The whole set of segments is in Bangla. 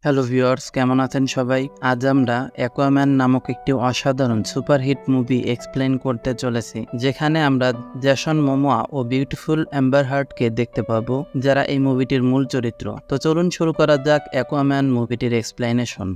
হ্যালো ভিউয়ার্স, কেমন আছেন সবাই? আজ আমরা অ্যাকুয়াম্যান নামক একটি অসাধারণ সুপারহিট মুভি এক্সপ্লেন করতে চলেছি, যেখানে আমরা জেসন মোমোয়া ও বিউটিফুল অ্যাম্বার হার্ডকে দেখতে পাবো, যারা এই মুভিটির মূল চরিত্র। তো চলুন শুরু করা যাক অ্যাকুয়াম্যান মুভিটির এক্সপ্লেনেশন।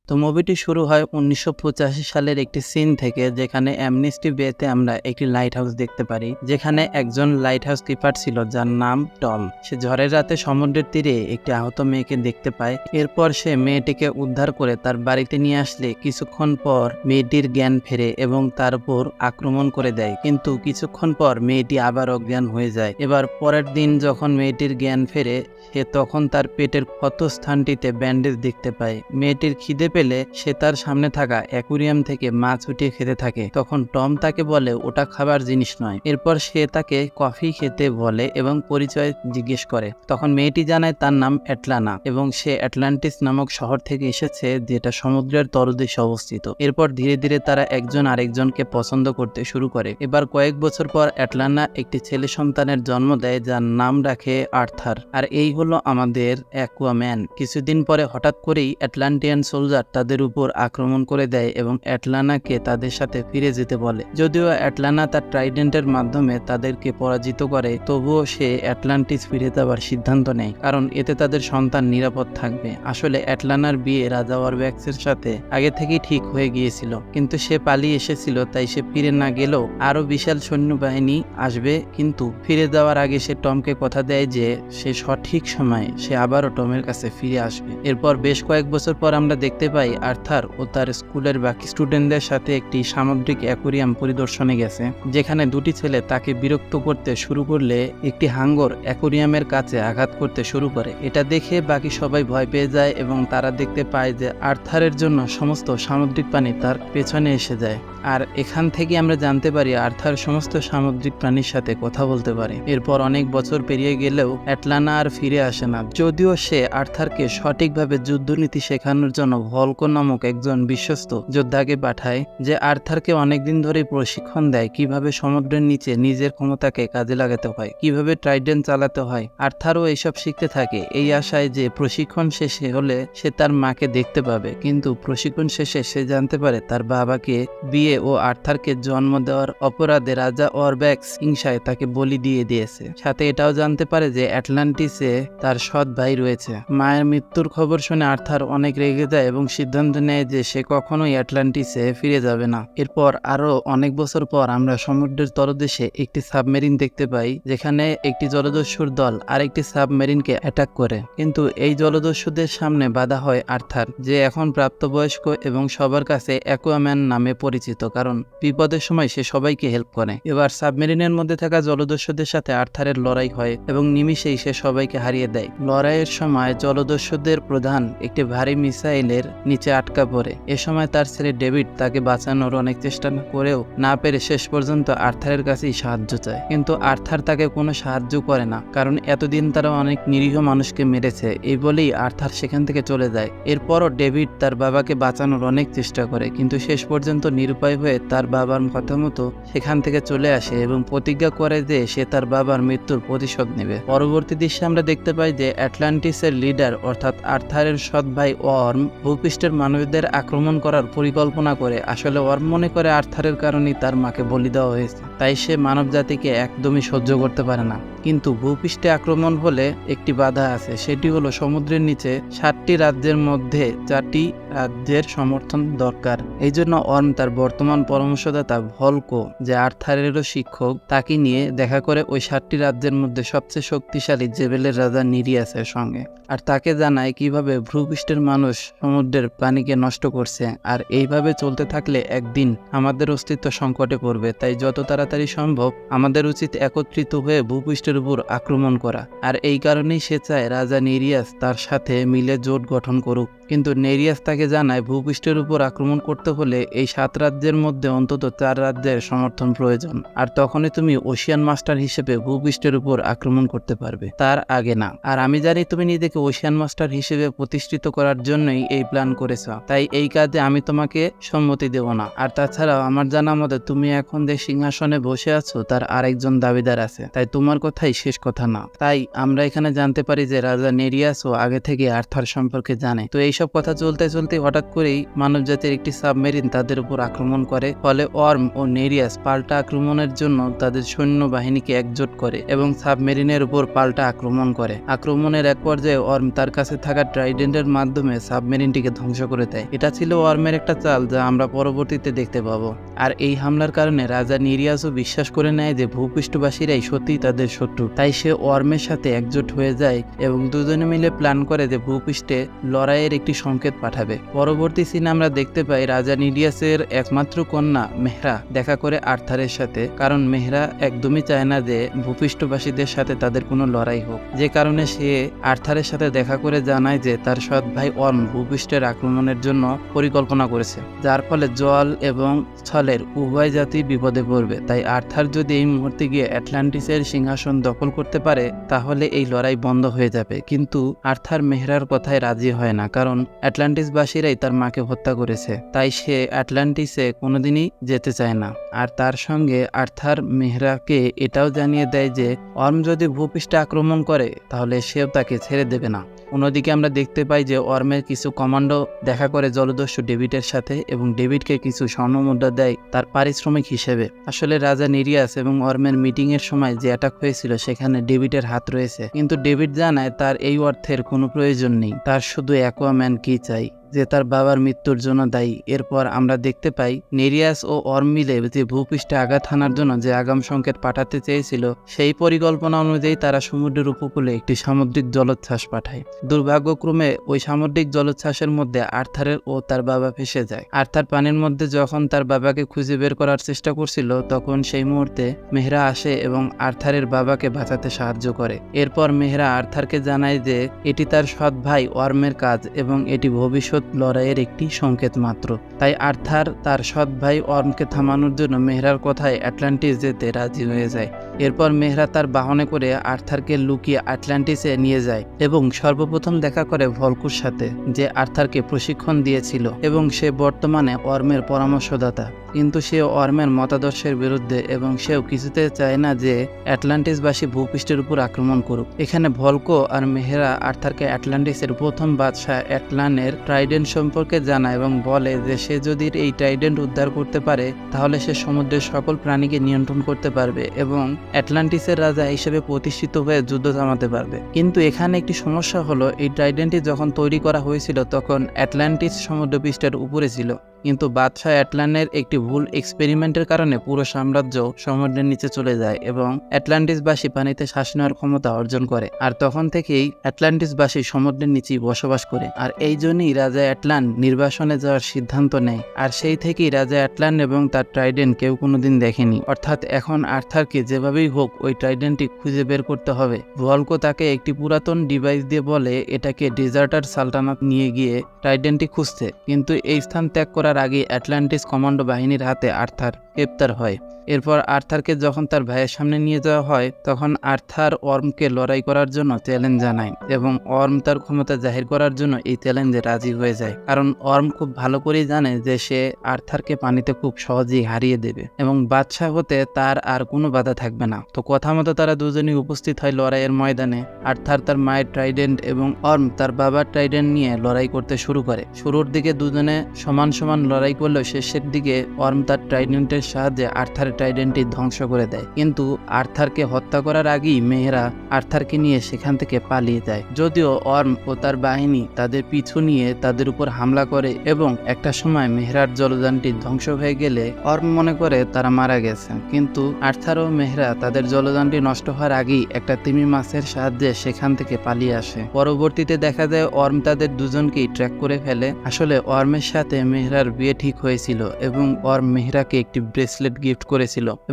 তো মুভিটি শুরু হয় 1985 সালের একটি সিন থেকে, যেখানে অ্যামনেস্টি বেতে আমরা একটি লাইট হাউস দেখতে পারি, যেখানে একজন লাইট হাউস কিপার ছিল যার নাম টম। সে ঝড়ের রাতে সমুদ্রের তীরে একটি আহত মেয়েকে দেখতে পায়। এরপর সে মেয়েটিকে উদ্ধার করে তার বাড়িতে নিয়ে আসলে কিছুক্ষণ পর মেয়েটির জ্ঞান ফেরে এবং তার উপর আক্রমণ করে দেয়, কিন্তু কিছুক্ষণ পর মেয়েটি আবার অজ্ঞান হয়ে যায়। এবার পরের দিন যখন মেয়েটির জ্ঞান ফেরে, সে তখন তার পেটের ক্ষত স্থানটিতে ব্যান্ডেজ দেখতে পায়। মেয়েটির খিদে পেলে সে তার সামনে থাকা অ্যাকুরিয়াম থেকে মাছ উঠিয়ে খেতে থাকে। তখন টম তাকে বলে ওটা খাবার জিনিস নয়। এরপর সে তাকে কফি খেতে বলে এবং পরিচয় জিজ্ঞেস করে। তখন মেয়েটি জানায় তার নাম অ্যাটলানা এবং সে অ্যাটলান্টিস নামক শহর থেকে এসেছে, যেটা সমুদ্রের তলদেশে অবস্থিত। এরপর ধীরে ধীরে তারা একজন আরেকজনকে পছন্দ করতে শুরু করে। এবার কয়েক বছর পর অ্যাটলানা একটি ছেলে সন্তানের জন্ম দেয়, যার নাম রাখে আর্থার। আর এই হলো আমাদের অ্যাকুয়াম্যান। কিছুদিন পরে হঠাৎ করেই অ্যাটলান্টিয়ান সোলজার তাদের উপর আক্রমণ করে দেয় এবং অ্যাটলানাকে তাদের সাথে ফিরে যেতে বলে। যদিও অ্যাটলানা তার ট্রাইডেন্টের মাধ্যমে তাদেরকে পরাজিত করে, তবুও সে অ্যাটলান্টিস ফিরে যাওয়ার সিদ্ধান্ত নেয়, কারণ এতে তাদের সন্তান নিরাপদ থাকবে। আসলে অ্যাটলানার বিয়ে রাজা ওয়ারব্যাক্সের সাথে আগে থেকেই ঠিক হয়ে গিয়েছিল, কিন্তু সে পালিয়ে এসেছিল, তাই সে ফিরে না গেলেও আরো বিশাল সৈন্যবাহিনী আসবে। কিন্তু ফিরে যাওয়ার আগে সে টমকে কথা দেয় যে সে সঠিক সময়ে সে আবারও টমের কাছে ফিরে আসবে। এরপর বেশ কয়েক বছর পর আমরা দেখতে পাই আর্থার ও তার স্কুলের বাকি স্টুডেন্টদের সাথে একটি সামুদ্রিক অ্যাকুরিয়াম পরিদর্শনে গেছে, যেখানে দুটি ছেলে তাকে বিরক্ত করতে শুরু করলে একটি হাঙ্গর অ্যাকুরিয়ামের কাছে আঘাত করতে শুরু করে। এটা দেখে বাকি সবাই ভয় পেয়ে যায় এবং তারা দেখতে পায় যে আর্থারের জন্য সমস্ত সামুদ্রিক প্রাণী তার পেছনে এসে যায়। আর এখান থেকে আমরা জানতে পারি আর্থার সমস্ত সামুদ্রিক প্রাণীর সাথে কথা বলতে পারে। এরপর অনেক বছর পেরিয়ে গেলেও অ্যাটলানা আর ফিরে আসে না, যদিও সে আর্থারকে সঠিকভাবে যুদ্ধনীতি শেখানোর জন্য ভলকো নামক একজন বিশ্বস্ত যোদ্ধাকে পাঠায়, যে আর্থারকে অনেকদিন ধরেই প্রশিক্ষণ দেয় কিভাবে সমুদ্রের নিচে নিজের ক্ষমতাকে কাজে লাগাতে হয়, কিভাবে ট্রাইডেন্ট চালাতে হয়। আর্থারও এইসব শিখতে থাকে এই আশায় যে প্রশিক্ষণ শেষে হলে সে তার মাকে দেখতে পাবে। কিন্তু প্রশিক্ষণ শেষে সে জানতে পারে তার বাবাকে বিয়ে ও আর্থারকে জন্ম দেওয়ার অপরাধে রাজা ওয়ারব্যাক্স হিংসায় তাকে বলি দিয়ে দিয়েছে। সাথে এটাও জানতে পারে যে অ্যাটলান্টিসে তার সৎ ভাই রয়েছে। মায়ের মৃত্যুর খবর শুনে আর্থার অনেক রেগে যায় এবং সিদ্ধান্ত নেয় যে সে কখনোই অ্যাটলান্টিসে ফিরে যাবে না। এরপর আরো অনেক বছর পর আমরা সমুদ্রের তলদেশে একটি সাবমেরিন দেখতে পাই, যেখানে একটি জলদস্যুর দল আরেকটি সাবমেরিনকে অ্যাটাক করে। কিন্তু এই জলদস্যুদের সামনে বাধা হয় আর্থার, যে এখন প্রাপ্তবয়স্ক এবং সবার কাছে অ্যাকুয়াম্যান নামে পরিচিত, কারণ বিপদের সময় সে সবাইকে হেল্প করে। এবার সাবমেরিনের মধ্যে থাকা জলদস্যুদের সাথে আর্থারের লড়াই হয় এবং নিমিষেই সে সবাইকে হারিয়ে দেয়। লড়াইয়ের সময় জলদস্যুদের প্রধান একটি ভারী মিসাইলের নিচে আটকা পড়ে। এ সময় তার ছেলে ডেভিড তাকে বাঁচানোর অনেক চেষ্টা করেও না পেরে শেষ পর্যন্ত আর্থারের কাছেই সাহায্য চায়, কিন্তু আর্থার তাকে কোনো সাহায্য করে না, কারণ এতদিন তারা অনেক নিরীহ মানুষকে মেরেছে। এই বলেই আর্থার সেখান থেকে চলে যায়। এরপরও ডেভিড তার বাবাকে বাঁচানোর অনেক চেষ্টা করে, কিন্তু শেষ পর্যন্ত নিরুপায় হয়ে তার বাবার কথা মতো সেখান থেকে চলে আসে এবং প্রতিজ্ঞা করে যে সে তার বাবার মৃত্যুর প্রতিশোধ নেবে। পরবর্তী দৃশ্যে আমরা দেখতে পাই যে অ্যাটলান্টিসের লিডার অর্থাৎ আর্থারের সৎ ভাই ওয়ার্ম ভূপৃষ্ঠের মানুষদের আক্রমণ করার পরিকল্পনা করে। আসলে ওয়ার্ম মনে করে আর্থারের কারণেই তার মাকে বলি দেওয়া হয়েছে, তাই সে মানব জাতিকে একদমই সহ্য করতে পারে না। কিন্তু ভূপৃষ্ঠে আক্রমণ হলে একটি বাধা আছে, সেটি হলো সমুদ্রের নিচে 7টি রাজ্যের মধ্যে 4টি রাজ্যের সমর্থন দরকার। এই জন্য ওয়ার্ম তার বর্তমান পরামর্শদাতা ভলকো, যে আর্থারেরও শিক্ষক, তাকে নিয়ে দেখা করে ওই 7টি রাজ্যের মধ্যে সবচেয়ে শক্তিশালী জেবেলের রাজা নিরিয়াসের সঙ্গে, আর তাকে জানায় কিভাবে ভূপৃষ্ঠের মানুষ সমুদ্রের প্রাণীকে নষ্ট করছে। আর এইভাবে চলতে থাকলে একদিন আমাদের অস্তিত্ব সংকটে পড়বে, তাই যত তাড়াতাড়ি সম্ভব আমাদের উচিত একত্রিত হয়ে ভূপৃষ্ঠের উপর আক্রমণ করা। আর এই কারণেই সে চায় রাজা নেরিয়াস তার সাথে মিলে জোট গঠন করুক। কিন্তু নেরিয়াস তাকে জানায় ভূপৃষ্ঠের উপর আক্রমণ করতে হলে এই 7 রাজ্যের মধ্যে অন্তত 4 রাজ্যের সমর্থন প্রয়োজন, আর তখনই তুমি ওশিয়ান মাস্টার হিসেবে ভূপৃষ্ঠের উপর আক্রমণ করতে পারবে, তার আগে না। আর আমি জানি তুমি নিজেকে ওশিয়ান মাস্টার হিসেবে প্রতিষ্ঠিত করার জন্যই এই প্ল্যান করেছ, তাই এই কাজে আমি তোমাকে সম্মতি দেব না। আর তাছাড়াও আমার জানা মতে তুমি এখন যে সিংহাসনে বসে আছো তার আরেকজন দাবিদার আছে, তাই তোমার কথা কথাই শেষ কথা না। তাই আমরা এখানে জানতে পারি যে রাজা নেরিয়াসও আগে থেকে আর্থার সম্পর্কে জানে। তো এইসব কথা চলতে চলতে হঠাৎ করেই মানবজাতির একটি সাবমেরিন তাদের উপর আক্রমণ করে। ফলে অর্ম ও নেরিয়াস পাল্টা আক্রমণের জন্য তাদের সৈন্যবাহিনীকে একজোট করে এবং সাবমেরিনের উপর পাল্টা আক্রমণ করে। আক্রমণের এক পর্যায়ে অর্ম তার কাছে থাকা ট্রাইডেন্টের মাধ্যমে সাবমেরিনটিকে ধ্বংস করে দেয়। এটা ছিল অর্মের একটা চাল, যা আমরা পরবর্তীতে দেখতে পাবো। আর এই হামলার কারণে রাজা নিরিয়াসও বিশ্বাস করে নেয় যে ভূপৃষ্ঠবাসীরাই সত্যিই তাদের শত্রু। তাই সে অর্মের সাথে একজোট হয়ে যায় এবং দুজনে মিলে প্ল্যান করে যে ভূপৃষ্ঠে লড়াইয়ের একটি সংকেত পাঠাবে। পরবর্তী সিনে আমরা দেখতে পাই রাজা নিরিয়াসের একমাত্র কন্যা মেহরা দেখা করে আর্থারের সাথে, কারণ মেহরা একদমই চায় না যে ভূপৃষ্ঠবাসীদের সাথে তাদের কোনো লড়াই হোক। যে কারণে সে আর্থারের সাথে দেখা করে জানায় যে তার সৎ ভাই অর্ম ভূপৃষ্ঠের আক্রমণের জন্য পরিকল্পনা করেছে, যার ফলে জল এবং স্থলের উভয় জাতি বিপদে পড়বে। তাই আর্থার যদি এই মুহূর্তে গিয়ে অ্যাটলান্টিসের সিংহাসন দখল করতে পারে তাহলে এই লড়াই বন্ধ হয়ে যাবে। কিন্তু আর্থার মেহরার কথায় রাজি হয় না, কারণ অ্যাটলান্টিসবাসীরাই তার মাকে হত্যা করেছে। তাই সে অ্যাটলান্টিসে কোনোদিনই যেতে চায় না। আর তার সঙ্গে আর্থার মেহরাকে এটাও জানিয়ে দেয় যে অর্ম যদি ভূপৃষ্ঠে আক্রমণ করে তাহলে সেও তাকে ছেড়ে দেবে না। অন্যদিকে আমরা দেখতে পাই যে অর্মের কিছু কমান্ডো দেখা করে জলদস্যু ডেভিডের সাথে এবং ডেভিডকে কিছু স্বর্ণমুদ্রা দেয় তার পারিশ্রমিক হিসেবে। আসলে রাজা নিরিয়াস এবং অর্মের মিটিং এর সময় যে অ্যাটাক হয়েছিল সেখানে ডেভিডের হাত রয়েছে, কিন্তু ডেভিড জানায় তার এই অর্থের কোনো প্রয়োজন নেই, তার শুধু অ্যাকোয়াম্যান কি চাই, যে তার বাবার মৃত্যুর জন্য দায়ী। এরপর আমরা দেখতে পাই নেরিয়াস ও অর্ম মিলে যে ভূপৃষ্ঠে আঘাত হানার জন্য যে আগাম সংকেত পাঠাতে চেয়েছিল সেই পরিকল্পনা অনুযায়ী তারা সমুদ্রের উপকূলে একটি সামুদ্রিক জলোচ্ছ্বাস পাঠায়। দুর্ভাগ্যক্রমে ওই সামুদ্রিক জলোচ্ছ্বাসের মধ্যে আর্থারের ও তার বাবা ভেসে যায়। আর্থার পানির মধ্যে যখন তার বাবাকে খুঁজে বের করার চেষ্টা করছিল তখন সেই মুহূর্তে মেহরা আসে এবং আর্থারের বাবাকে বাঁচাতে সাহায্য করে। এরপর মেহরা আর্থারকে জানায় যে এটি তার সৎ ভাই অর্মের কাজ এবং এটি ভবিষ্যৎ লড়াইয়ের একটি সংকেত মাত্র। তাই আর্থার তার সৎ ভাই অর্মকে থামানোর জন্য মেহরার কথায় অ্যাটলান্টিস যেতে রাজি হয়ে যায়। এরপর মেহরা তার বাহনে করে আর্থারকে লুকিয়ে আটলান্টিসে নিয়ে যায় এবং সর্বপ্রথম দেখা করে ভলকুর সাথে, যে আর্থারকে প্রশিক্ষণ দিয়েছিল এবং সে বর্তমানে অর্মের পরামর্শদাতা। কিন্তু সে অর্মের মতাদর্শের বিরুদ্ধে এবং সেও কিছুতে চায় না যে অ্যাটলান্টিসবাসী ভূপৃষ্ঠের উপর আক্রমণ করুক। এখানে ভলকো আর মেহরা আর্থারকে অ্যাটলান্টিসের প্রথম বাদশাহ অ্যাটলানের ট্রাইডেন্ট সম্পর্কে জানায় এবং বলে যে সে যদি এই ট্রাইডেন্ট উদ্ধার করতে পারে তাহলে সে সমুদ্রের সকল প্রাণীকে নিয়ন্ত্রণ করতে পারবে এবং অ্যাটলান্টিসের রাজা হিসেবে প্রতিষ্ঠিত হয়ে যুদ্ধ থামাতে পারবে। কিন্তু এখানে একটি সমস্যা হলো, এই ট্রাইডেন্টটি যখন তৈরি করা হয়েছিল তখন অ্যাটলান্টিস সমুদ্রপৃষ্ঠের উপরে ছিল, কিন্তু বাদশাহ অ্যাটলানের একটি ভুল এক্সপেরিমেন্টের কারণে পুরো সাম্রাজ্য সমুদ্রের নিচে চলে যায় এবং অ্যাটলান্টিসবাসী পানিতে শ্বাস নেওয়ার ক্ষমতা অর্জন করে। আর তখন থেকেই অ্যাটলান্টিসবাসী সমুদ্রের নিচেই বসবাস করে। আর এই জন্যই রাজা অ্যাটলান নির্বাসনে যাওয়ার সিদ্ধান্ত নেয়। আর সেই থেকেই রাজা অ্যাটলান এবং তার ট্রাইডেন্ট কেউ কোনোদিন দেখেনি। অর্থাৎ এখন আর্থারকে যেভাবেই হোক ওই ট্রাইডেন্টটি খুঁজে বের করতে হবে। ভলকো তাকে একটি পুরাতন ডিভাইস দিয়ে বলে এটাকে ডেজার্টার সালতানাত নিয়ে গিয়ে ট্রাইডেন্টটি খুঁজতে, কিন্তু এই স্থান ত্যাগ করার আগে অ্যাটলান্টিস কমান্ডো বাহিনীর হাতে আর্থার গ্রেপ্তার হয়। এরপর আর্থারকে যখন তার ভাইয়ের সামনে নিয়ে যাওয়া হয় তখন আর্থার অর্মকে লড়াই করার জন্য চ্যালেঞ্জ জানায় এবং অর্ম তার ক্ষমতা জাহির করার জন্য এই চ্যালেঞ্জে রাজি হয়ে যায়, কারণ অর্ম খুব ভালো করেই জানে যে সে আর্থারকে পানিতে খুব সহজেই হারিয়ে দেবে এবং বাদশাহ হতে তার আর কোনো বাধা থাকবে না। তো কথা মতো তারা দুজনেই উপস্থিত হয় লড়াইয়ের ময়দানে। আর্থার তার মায়ের ট্রাইডেন্ট এবং অর্ম তার বাবার ট্রাইডেন্ট নিয়ে লড়াই করতে শুরু করে। শুরুর দিকে দুজনে সমান সমান লড়াই করলেও শেষের দিকে অর্ম তার ট্রাইডেন্টের সাহায্যে আর্থার ট্রাইডেন্টটি ধ্বংস করে দেয়। কিন্তু আর্থারকে হত্যা করার আগেই মেহরা আর্থারকে নিয়ে সেখান থেকে পালিয়ে যায়। যদিও অর্ম ও তার বাহিনী তাদের পিছু নিয়ে তাদের উপর হামলা করে এবং একটা সময় মেহরার জলযানটি ধ্বংস হয়ে গেলে অর্ম মনে করে তারা মারা গেছে। কিন্তু আর্থার ও মেহরা তাদের জলযানটি নষ্ট হওয়ার আগেই একটা তিমি মাছের সাহায্যে সেখান থেকে পালিয়ে আসে। পরবর্তীতে দেখা যায় অর্ম তাদের দুজনকেই ট্র্যাক করে ফেলে। আসলে অর্মের সাথে মেহরার বিয়ে ঠিক হয়েছিল এবং অর্ম মেহরাকে একটি ব্রেসলেট গিফট করেছিল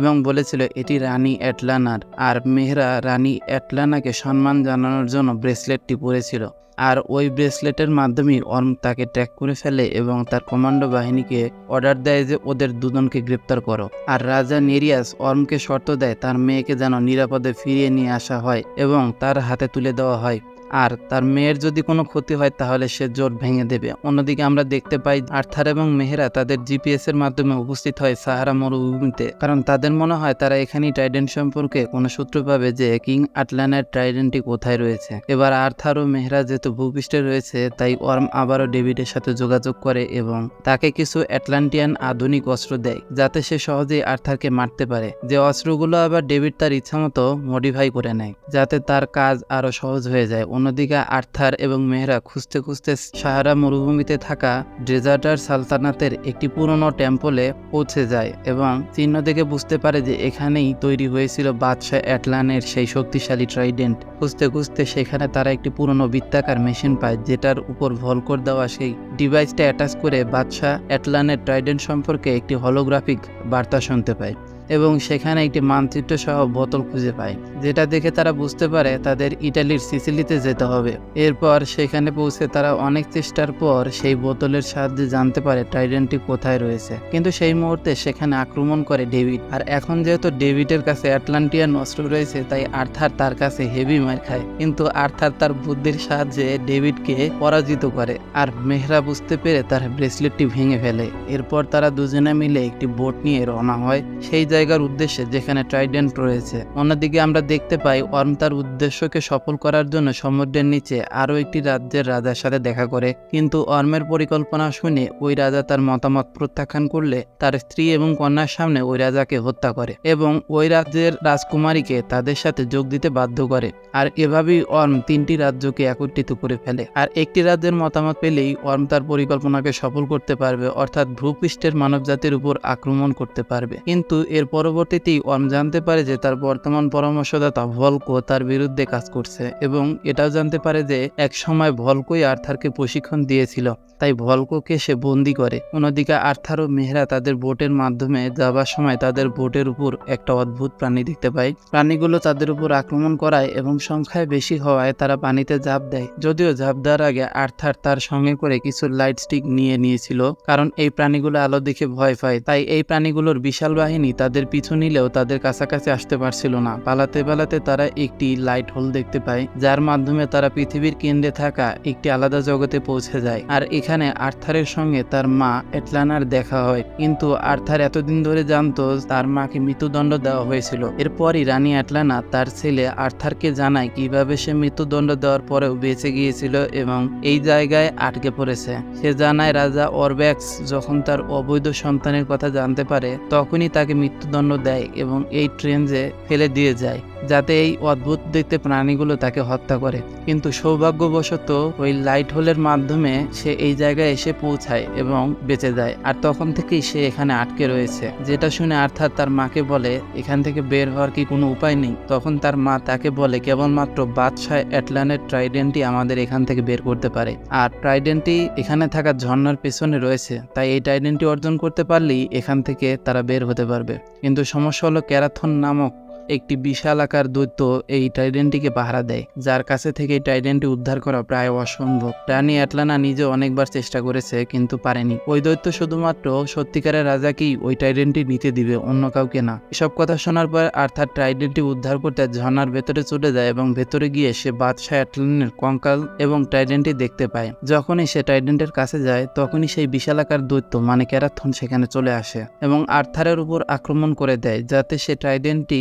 এবং বলেছিল এটি রানী অ্যাটলানার, আর মেহরা রানী অ্যাটলানাকে সম্মান জানানোর জন্য ব্রেসলেটটি পরেছিল। আর ওই ব্রেসলেটের মাধ্যমেই অর্ম তাকে ট্র্যাক করে ফেলে এবং তার কমান্ডো বাহিনীকে অর্ডার দেয় যে ওদের দুজনকে গ্রেপ্তার করো। আর রাজা নেরিয়াস অর্মকে শর্ত দেয় তার মেয়েকে যেন নিরাপদে ফিরিয়ে নিয়ে আসা হয় এবং তার হাতে তুলে দেওয়া হয়। আর তার মেয়ের যদি কোনো ক্ষতি হয় তাহলে সে জোট ভেঙে দেবে। অন্যদিকে আমরা দেখতে পাই আর্থার এবং মেহেরা তাদের জিপিএস এর মাধ্যমে উপস্থিত হয় সাহারা মরুভূমিতে, কারণ তাদের মনে হয় তারা এখানেই ট্রাইডেন্ট সম্পর্কে কোনো সূত্র পাবে যে কিং আটলান্টার ট্রাইডেন্টটি কোথায় রয়েছে। এবার আর্থার ও মেহেরা যেহেতু ভূপৃষ্ঠে রয়েছে তাই ওয়ার্ম আবারও ডেভিডের সাথে যোগাযোগ করে এবং তাকে কিছু অ্যাটলান্টিয়ান আধুনিক অস্ত্র দেয় যাতে সে সহজেই আর্থারকে মারতে পারে। যে অস্ত্রগুলো আবার ডেভিড তার ইচ্ছামতো মডিফাই করে নেয় যাতে তার কাজ আরো সহজ হয়ে যায়। অন্যদিকে আর্থার এবং মেহেরা খুঁজতে খুঁজতে সাহারা মরুভূমিতে থাকা ডেজার্টার সালতানাতের একটি পুরনো টেম্পলে পৌঁছে যায় এবং চিহ্ন দেখে বুঝতে পারে যে এখানেই তৈরি হয়েছিল বাদশাহ অ্যাটলানের সেই শক্তিশালী ট্রাইডেন্ট। খুঁজতে খুঁজতে সেখানে তারা একটি পুরনো বৃত্তাকার মেশিন পায় যেটার উপর ভলকর দেওয়া সেই ডিভাইসটা অ্যাটাচ করে বাদশাহ অ্যাটলানের ট্রাইডেন্ট সম্পর্কে একটি হলোগ্রাফিক বার্তা শুনতে পায় এবং সেখানে একটি মানচিত্র সহ বোতল খুঁজে পায়, যেটা দেখে তারা বুঝতে পারে তাদের ইটালির সিসিলিতে যেতে হবে। এরপর সেখানে পৌঁছে তারা অনেক চেষ্টার পর সেই বোতলের সাহায্যে জানতে পারে ট্রাইডেন্টটি কোথায় রয়েছে। কিন্তু সেই মুহূর্তে সেখানে আক্রমণ করে ডেভিড, আর এখন যেহেতু ডেভিডের কাছে অ্যাটলান্টিয়ান অস্ত্র রয়েছে তাই আর্থার তার কাছে হেভি মার খায়, কিন্তু আর্থার তার বুদ্ধির সাহায্যে ডেভিডকে পরাজিত করে আর মেহরা বুঝতে পেরে তার ব্রেসলেটটি ভেঙে ফেলে। এরপর তারা দুজনে মিলে একটি বোট নিয়ে রওনা হয় সেই জায়গার উদ্দেশ্যে যেখানে ট্রাইডেন্ট রয়েছে। অন্যদিকে আমরা দেখতে পাই ওয়ার্ম তার উদ্দেশ্যকে সফল করার জন্য সমুদ্রের নিচে আরো একটি রাজ্যের রাজার সাথে দেখা করে, কিন্তু ওয়ার্মের পরিকল্পনা শুনে ওই রাজা তার মতামত প্রত্যাখ্যান করলে তার স্ত্রী এবং কন্যার সামনে ওই রাজাকে হত্যা করে এবং ওই রাজ্যের রাজকুমারীকে তাদের সাথে যোগ দিতে বাধ্য করে। আর এভাবেই ওয়ার্ম 3টি রাজ্যকে একত্রিত করে ফেলে। আর একটি রাজ্যের মতামত পেলেই ওয়ার্ম তার পরিকল্পনাকে সফল করতে পারবে, অর্থাৎ ভূপৃষ্ঠের মানবজাতির উপর আক্রমণ করতে পারবে। কিন্তু এর পরবর্তীতেই ওয়ার্ম জানতে পারে যে তার বর্তমান পরামর্শদাতা ভলকো তার বিরুদ্ধে কাজ করছে এবং এটাও জানতে পারে যে এক সময় ভলকোই আর্থারকে প্রশিক্ষণ দিয়েছিল, তাই ভলকোকে সে বন্দি করে। অন্যদিকে আর্থার ও মেহরা তাদের বোটের মাধ্যমে যাবার সময় তাদের বোটের উপর একটা অদ্ভুত প্রাণী দেখতে পায়। প্রাণীগুলো তাদের উপর আক্রমণ করায় এবং সংখ্যায় বেশি হওয়ায় তারা পানিতে ঝাঁপ দেয়। যদিও ঝাঁপ দেওয়ার আগে আর্থার তার সঙ্গে করে কিছু লাইট স্টিক নিয়ে নিয়েছিল, কারণ এই প্রাণীগুলো আলো দেখে ভয় পায়। তাই এই প্রাণীগুলোর বিশাল বাহিনী তাদের পিছু নিলেও তাদের কাছাকাছি আসতে পারছিল না। পালাতে পালাতে তারা একটি লাইট হোল দেখতে পায় যার মাধ্যমে তারা পৃথিবীর কেন্দ্রে থাকা একটি আলাদা জগতে পৌঁছে যায়। আর এখানে আর্থারের সঙ্গে তার মা অ্যাটলানার দেখা হয়, কিন্তু আর্থার এতদিন ধরে জানতো তার মাকে মৃত্যুদণ্ড দেওয়া হয়েছিল। এরপরই রানী অ্যাটলানা তার ছেলে আর্থারকে জানায় কিভাবে সে মৃত্যুদণ্ড দেওয়ার পরেও বেঁচে গিয়েছিল এবং এই জায়গায় আটকে পড়েছে। সে জানায় রাজা অরব্যাক্স যখন তার অবৈধ সন্তানের কথা জানতে পারে তখনই তাকে মৃত্যুদণ্ড দেয় এবং এই ট্রেঞ্জে ফেলে দিয়ে যায় যাতে এই অদ্ভুত দেখতে প্রাণীগুলো তাকে হত্যা করে। কিন্তু সৌভাগ্যবশত ওই লাইট হোলের মাধ্যমে সে এই জায়গায় এসে পৌঁছায় এবং বেঁচে যায়। আর তখন থেকেই সে এখানে আটকে রয়েছে, যেটা শুনে আর্থার তার মাকে বলে এখান থেকে বের হওয়ার কি কোনো উপায় নেই। তখন তার মা তাকে বলে কেবলমাত্র বাদশাহ অ্যাটলানের ট্রাইডেন্টই আমাদের এখান থেকে বের করতে পারে, আর ট্রাইডেন্টটি এখানে থাকা ঝর্ণার পেছনে রয়েছে, তাই এই ট্রাইডেন্টটি অর্জন করতে পারলেই এখান থেকে তারা বের হতে পারবে। কিন্তু সমস্যা হলো ক্যারাথন নামক একটি বিশাল আকার দৈত্য এই ট্রাইডেন্টটিকে পাহারা দেয়, যার কাছে থেকে এই ট্রাইডেন্টটি উদ্ধার করা প্রায় অসম্ভব। রানী অ্যাটলানা নিজে অনেকবার চেষ্টা করেছে কিন্তু পারেনি। ওই দৈত্য শুধুমাত্র সত্যিকারের রাজাকেই ওই ট্রাইডেন্টটি নিতে দিবে, অন্য কাউকে না। এসব কথা শোনার পর আর্থার ট্রাইডেন্টটি উদ্ধার করতে ঝর্ণার ভেতরে চলে যায় এবং ভেতরে গিয়ে সে বাদশাহ অ্যাটলানের কঙ্কাল এবং ট্রাইডেন্টটি দেখতে পায়। যখনই সে ট্রাইডেন্টের কাছে যায় তখনই সেই বিশাল আকার দৈত্য মানে ক্যারাথন সেখানে চলে আসে এবং আর্থারের উপর আক্রমণ করে দেয় যাতে সে ট্রাইডেন্টটি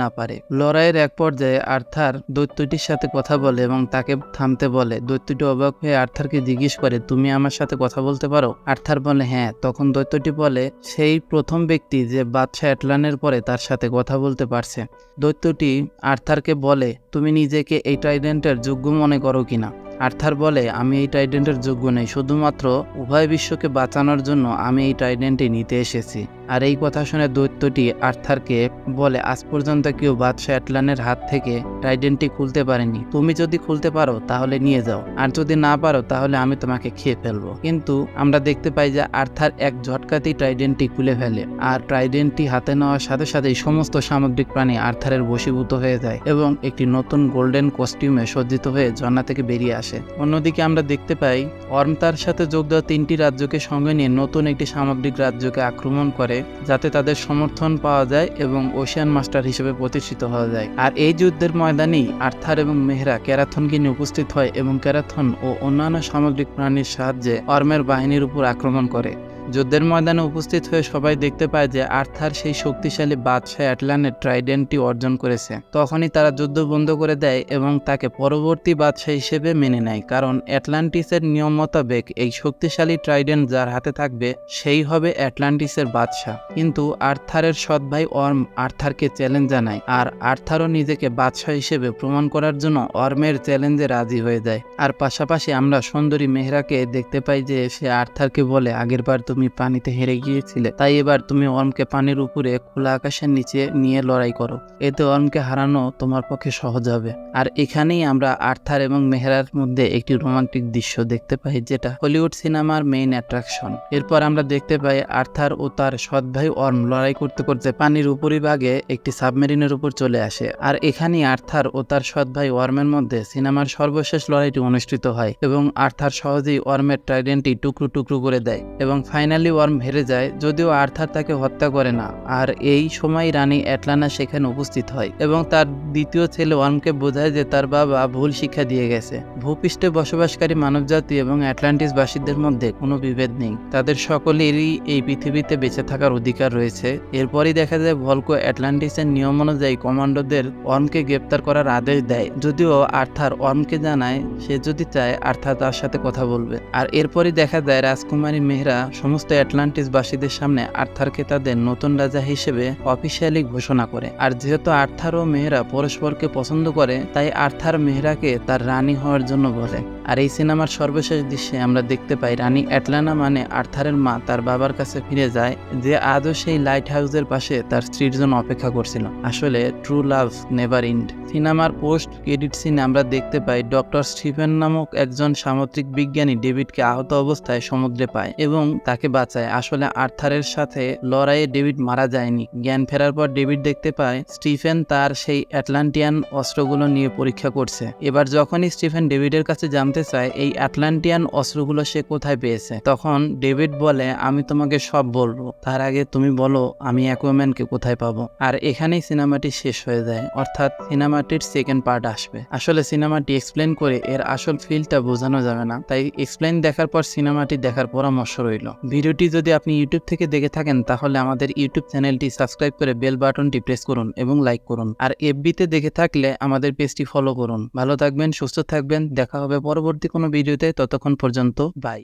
না পারে। লড়াইয়ের এক পর্যায়ে আর্থার দৈত্যটির সাথে কথা বলে এবং তাকে থামতে বলে। দৈত্যটি অবাক হয়ে আর্থারকে জিজ্ঞেস করে তুমি আমার সাথে কথা বলতে পারো? আর্থার বলে হ্যাঁ। তখন দৈত্যটি বলে সেই প্রথম ব্যক্তি যে বাদশাহ অ্যাটলানের পরে তার সাথে কথা বলতে পারছে। দৈত্যটি আর্থারকে বলে তুমি নিজেকে এই ট্রাইডেন্টের যোগ্য মনে করো কিনা। আর্থার বলে আমি এই ট্রাইডেন্টের যোগ্য নেই, শুধুমাত্র উভয় বিশ্বকে বাঁচানোর জন্য আমি এই ট্রাইডেন্টটি নিতে এসেছি। আর এই কথা শুনে দৈত্যটি আর্থারকে বলে আজ পর্যন্ত কেউ বাদশাহ অ্যাটলানের হাত থেকে ট্রাইডেন্টটি খুলতে পারেনি, তুমি যদি খুলতে পারো তাহলে নিয়ে যাও, আর যদি না পারো তাহলে আমি তোমাকে খেয়ে ফেলবো। কিন্তু আমরা দেখতে পাই যে আর্থার এক ঝটকাতেই ট্রাইডেন্টটি খুলে ফেলে, আর ট্রাইডেন্টটি হাতে নেওয়ার সাথে সাথেই সমস্ত সামুদ্রিক প্রাণী আর্থারের বশীভূত হয়ে যায় এবং একটি নতুন গোল্ডেন কস্টিউমে সজ্জিত হয়ে ঝর্ণা থেকে বেরিয়ে আসে। আসে। অন্যদিকে আমরা দেখতে পাই অর্ম তার সাথে যোগ দেওয়া 3টি রাজ্যকে সঙ্গে নিয়ে নতুন একটি সামুদ্রিক রাজ্যকে আক্রমণ করে, যাতে তাদের সমর্থন পাওয়া যায় এবং ওশিয়ান মাস্টার হিসেবে প্রতিষ্ঠিত হওয়া যায়। আর এই যুদ্ধের ময়দানেই আর্থার এবং মেহরা ক্যারাথনকে নিয়ে উপস্থিত হয় এবং ক্যারাথন ও অন্যান্য সামুদ্রিক প্রাণীর সাহায্যে অর্মের বাহিনীর উপর আক্রমণ করে। যুদ্ধের ময়দানে উপস্থিত হয়ে সবাই দেখতে পায় যে আর্থার সেই শক্তিশালী বাদশাহ অ্যাটলানের ট্রাইডেন্টটি অর্জন করেছে। তখনই তারা যুদ্ধ বন্ধ করে দেয় এবং তাকে পরবর্তী বাদশাহ হিসেবে মেনে নেয়, কারণ অ্যাটলান্টিসের নিয়ম মোতাবেক এই শক্তিশালী ট্রাইডেন্ট যার হাতে থাকবে সেই হবে অ্যাটলান্টিসের বাদশাহ। কিন্তু আর্থারের সৎ ভাই অর্ম আর্থারকে চ্যালেঞ্জ জানায়, আর আর্থারও নিজেকে বাদশাহ হিসেবে প্রমাণ করার জন্য অর্মের চ্যালেঞ্জে রাজি হয়ে যায়। আর পাশাপাশি আমরা সুন্দরী মেহরাকে দেখতে পাই যে সে আর্থারকে বলে, আগেরবার তুমি পানিতে হেরে গিয়েছিলে, তাই এবার তুমি অর্মকে পানির উপরে খোলা আকাশের নিচে নিয়ে লড়াই করো, এতে অর্মকে হারানো তোমার পক্ষে সহজ হবে। আর এখানেই আমরা আর্থার এবং মেহরার মধ্যে একটি রোমান্টিক দৃশ্য দেখতে পাই, যেটা হলিউড সিনেমার মেইন অ্যাট্রাকশন। এরপর আমরা দেখতে পাই আর্থার ও তার সৎ ভাই অর্ম লড়াই করতে করতে পানির উপরিভাগে একটি সাবমেরিনের উপর চলে আসে। আর এখানেই আর্থার ও তার সৎ ভাই অর্মের মধ্যে সিনেমার সর্বশেষ লড়াইটি অনুষ্ঠিত হয় এবং আর্থার সহজেই অর্মের ট্রাইডেন্টটি টুকরো টুকরো করে দেয় এবং ফাইনালি অর্ম হেরে যায়, যদিও আর্থার তাকে হত্যা করে না। আর এই সময় রানী অ্যাটলানা সেখানে উপস্থিত হয় এবং তার দ্বিতীয় ছেলে অর্মকে বোঝায় যে তার বাবা ভুল শিক্ষা দিয়ে গেছে। ভূপৃষ্ঠে বসবাসকারী মানবজাতি এবং অ্যাটলান্টিসবাসীদের মধ্যে কোনো বিভেদ নেই, তাদের সকলেরই এই পৃথিবীতে বেঁচে থাকার অধিকার রয়েছে। এরপরই দেখা যায় ভলকো অ্যাটলান্টিসের নিয়ম অনুযায়ী কমান্ডোদের অর্মকে গ্রেপ্তার করার আদেশ দেয়, যদিও আর্থার অর্মকে জানায় সে যদি চায় আর্থার তার সাথে কথা বলবে। আর এরপরই দেখা যায় রাজকুমারী মেহরা সমস্ত অ্যাটলান্টিসবাসীদের সামনে আর্থারকে তাদের নতুন রাজা হিসেবে অফিসিয়ালি ঘোষণা করে। আর যেহেতু আর্থার ও মেহরা পরস্পরকে পছন্দ করে, তাই আর্থার মেহরাকে তার রানী হওয়ার জন্য বলে। আর এই সিনেমার সর্বশেষ দৃশ্যে আমরা দেখতে পাই রানী অ্যাটলানা মানে আর্থারের মা তার বাবার কাছে ফিরে যায়, যে আজও সেই লাইট হাউসের পাশে তার স্ত্রীর জন্য অপেক্ষা করছিল। আসলে ট্রু লাভ নেভার এন্ড। সিনেমার পোস্ট ক্রেডিট সিনে আমরা দেখতে পাই ডক্টর স্টিফেন নামক একজন সামুদ্রিক বিজ্ঞানী ডেভিডকে আহত অবস্থায় সমুদ্রে পায় এবং তাকে বাঁচায়। আসলে আর্থারের সাথে লড়াইয়ে ডেভিড মারা যায়নি। জ্ঞান ফেরার পর ডেভিড দেখতে পায় স্টিফেন তার সেই অ্যাটলান্টিয়ান অস্ত্রগুলো নিয়ে পরীক্ষা করছে। এবার যখনই স্টিফেন ডেভিডের কাছে জানতে চায় এই অ্যাটলান্টিয়ান অস্ত্রগুলো সে কোথায় পেয়েছে, তখন ডেভিড বলে, আমি তোমাকে সব বলবো, তার আগে তুমি বলো আমি অ্যাকুয়াম্যানকে কোথায় পাবো। আর এখানেই সিনেমাটি শেষ হয়ে যায়, অর্থাৎ সিনেমাটির সেকেন্ড পার্ট আসবে। আসলে সিনেমাটি এক্সপ্লেন করে এর আসল ফিলটা বোঝানো যাবে না, তাই এক্সপ্লেন দেখার পর সিনেমাটি দেখার পরামর্শ রইল। ভিডিওটি যদি আপনি ইউটিউব থেকে দেখে থাকেন তাহলে আমাদের ইউটিউব চ্যানেলটি সাবস্ক্রাইব করে বেল বাটনটি প্রেস করুন এবং লাইক করুন। আর এফবিতে দেখে থাকলে আমাদের পেজটি ফলো করুন। ভালো থাকবেন, সুস্থ থাকবেন, দেখা হবে পরবর্তী কোনো ভিডিওতে। ততক্ষণ পর্যন্ত বাই।